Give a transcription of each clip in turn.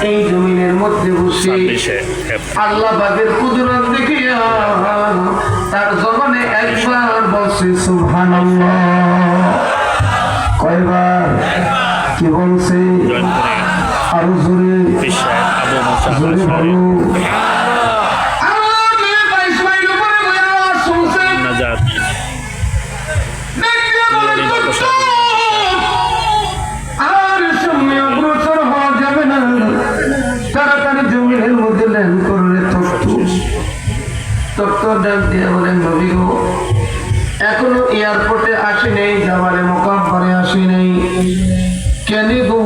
এই জমিনের মধ্যে বসে আল্লাহ পাকের কুদরত দেখিয়া তার জবানে একবার বলছে সুবহানাল্লাহ। কয়বার কি বলছে? আরো জোরে জোরে বলো। এখনো এয়ারপোর্টে আসি নেই, জামালে মোকাব্বারে আসি নেই, কেন গো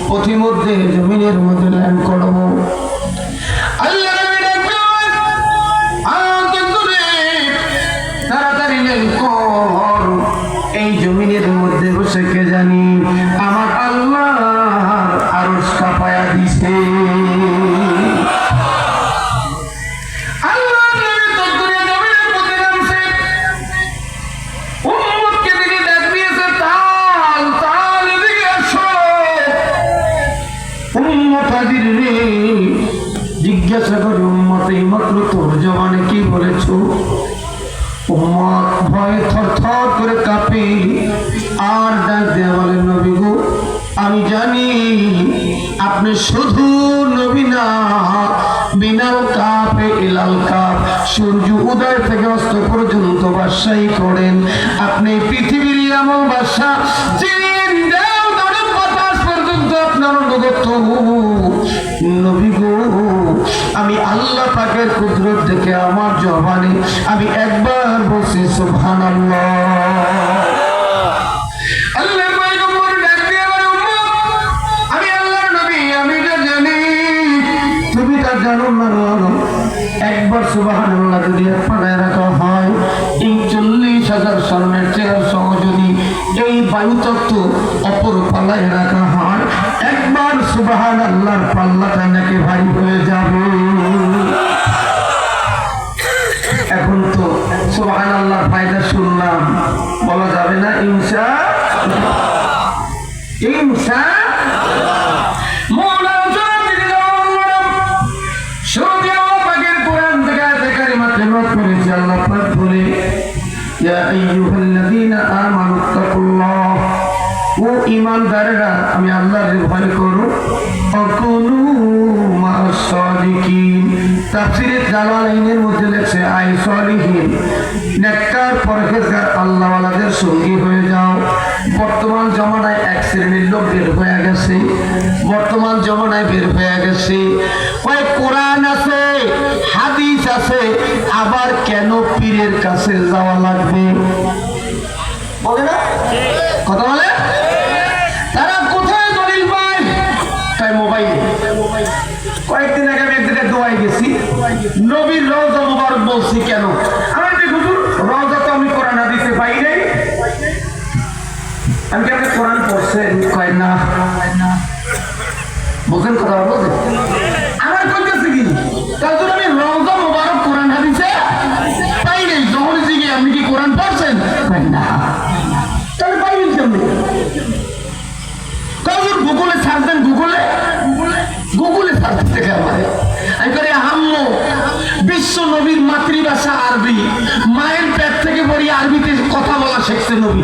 পথিমধ্যে জমিনের মধ্যে ল্যান্ড করবো? তাড়াতাড়ি ল্যান্ড কর। এই জমিনের মধ্যে বসে কে জানি আমার আল্লাহ আরশ কাঁপায়া দিছে। জিজ্ঞাসা করে উম্মত এই মাত্র তোর জবানে কি বলেছ? উম্মত ভয়ে থরথর করে কাঁপে আর ডাক দেয়া বলে, নবী গো আমি জানি আপনি শুধু নবী না, বিনাল কাপে ইলাল কাপ, সূর্য উদয় থেকে অস্ত পর্যন্ত বাদশাহী করেন। আপনি পৃথিবীর এমন বাদশা আপনার অনুগত। নবী গো আমি আল্লাহ পাকের কুদরত দেখে আমার জবানে আমি একবার বলছি সুবহানাল্লাহ। আল্লাহর পয়গম্বর ডাক দিয়ে বলে, আমি আল্লাহর নবী, আমি এটা জানি, তুমি তা জানো না। একবার সুবহানাল্লাহ যদি পাড়ায় রাখা হয়, এই 40,000 স্বর্ণের চেয়ার সহ যদি এই বায়ুতত্ত্ব অপর পাল্লায় রাখা হয়, একবার সুবহানাল্লাহর পাল্লাটা নাকি ভারী হয়ে যাবে। এখন তো সুবহানাল্লাহর ফায়দা শুনলাম, বলা যাবে না ইনশাআল্লাহ। আল্লাহ পাক বলে, ইয়া আইয়ুহাল্লাযীনা আমানুত্তাকুল্লাহ, ও ঈমানদাররা আমি আল্লাহর ভয় করো, ওয়াকুনু মা'আস সাদিকিন। তাফসীরে জালালাইনের মধ্যে লেখছে আই সালিহিন, নেককার পরহেজগার আল্লাহওয়ালাদের সঙ্গী হয়ে যাও। বর্তমান জমানায় এক শ্রেণীর লোক বের হয়ে গেছে, বর্তমান জমানায় বের হয়ে গেছে, ওই কোরআন আছে, হাদিস আছে, আবার কেন পীরের কাছে যাওয়া লাগবে? বলে না কথা বলে? তারা কোথায় দলিল পায়? তাই মোবাইলে। কয়েকদিন আগে আমি একদিকে দোয়াই গেছি, নবীর রওজা মুবারক বলছি কেন? আমার হুজুর রওজা তো আমি কোরআন হাদিসে পাই নাই। আমি কি আপনি কোরআন পড়ছেন? কয় না। বুঝলেন কথা বলতে? আমার কইতেছি কি তাহলে আমি রওজা মুবারক কোরআন হাদিসে পাই নাই। যখন জিজ্ঞেস আপনি কি কোরআন পড়ছেন? কয় না। তাহলে পাইবেন কেমনি? তাহলে গুগলে সার্চ দেন, গুগলে সার্চ থেকে আমার আমি করে আম্মু বিশ্ব নবীর মাতৃভাষা আরবি, মায়ের পেট থেকে পড়ি আরবিতে কথা বলা শিখছে নবী।